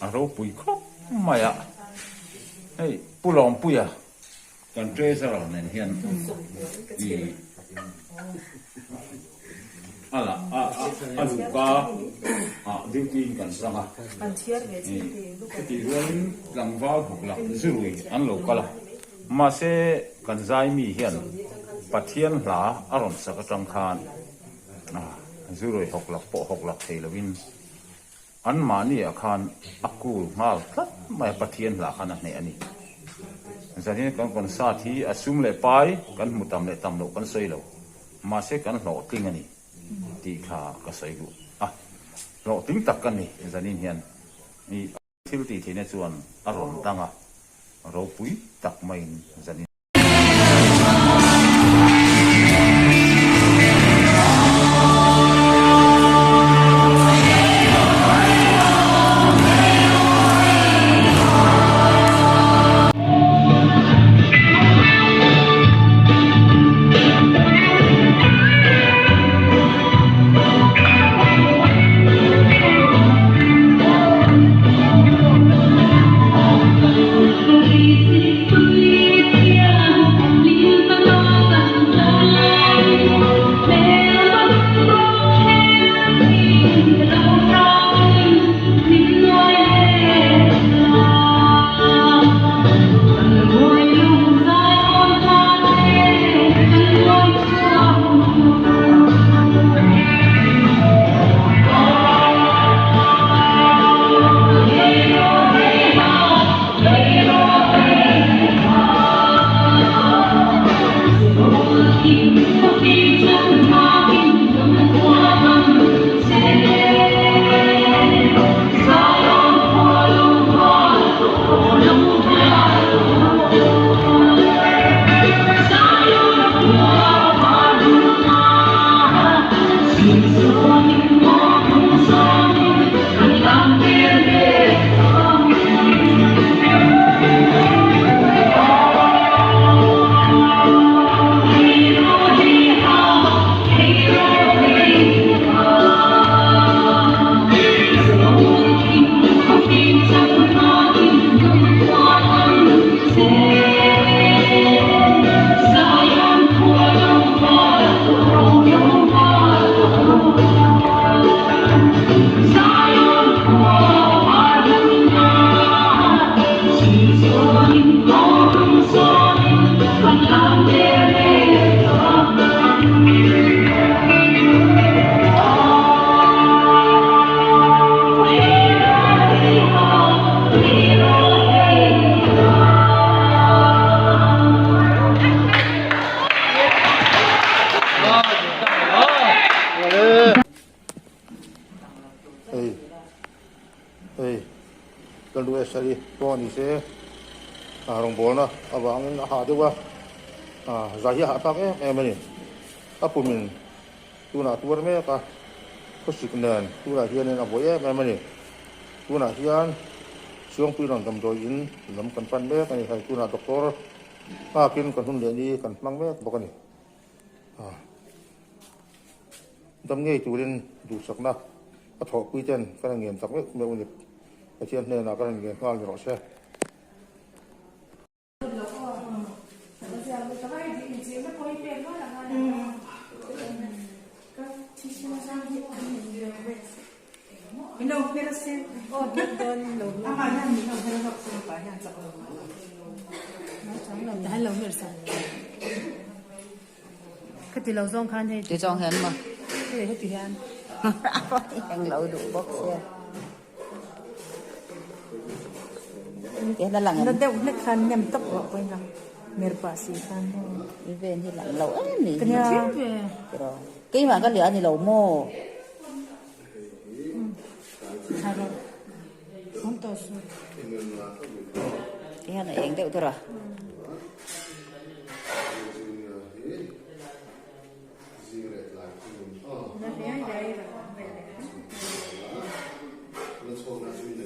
aro pui khop maya hey pulong puya kan treasure nen hian I ala a luka duty kan sanga kan thiar ve ti ruan langwal buk la zurui an lo kala ma se kan zai mi hian pathian hla aron saka tang khan zurui hok lak theilawin an mani akhan akul mal tlat mai pathian hla khana ne ani zanin kan sa thi asum le pai kan mutam le tam lo kan soilo ma se kan lo ting ani ti kha ka soigu lo ting tak kan ni zanin hian ni thil ti thine chuan aron tanga ro pui tak mai zanin kan du esari to ni se rong bol na awang ha dewa zahi ha tak mani apumin tuna tuar me ka kosiknan tuna hian na boye mani tuna hian siong piron dam do in lam kan pan me kan hai tuna doktor kin kan hun le ni kan mang me bokani dam ngei turin du sakna a tho pui ten kan ngem tak me uni a chian ne na kan ngem ngal ro se Ino pero se don lo ama na mi no pero no se pa han sa ko no chang lo da lo mer sa cái tỷ lệ zong khan thế tỷ zong hen mà cái tỷ hen hàng lẩu đủ bốc xe cái đó là nó đeo nó khan nhầm tóc vào quanh lòng mer pa si khan cái bên thì là lẩu ấy nè cái mà cái lửa thì lẩu mô không to su cái này anh đeo thôi rồi nó phía đây rồi let's go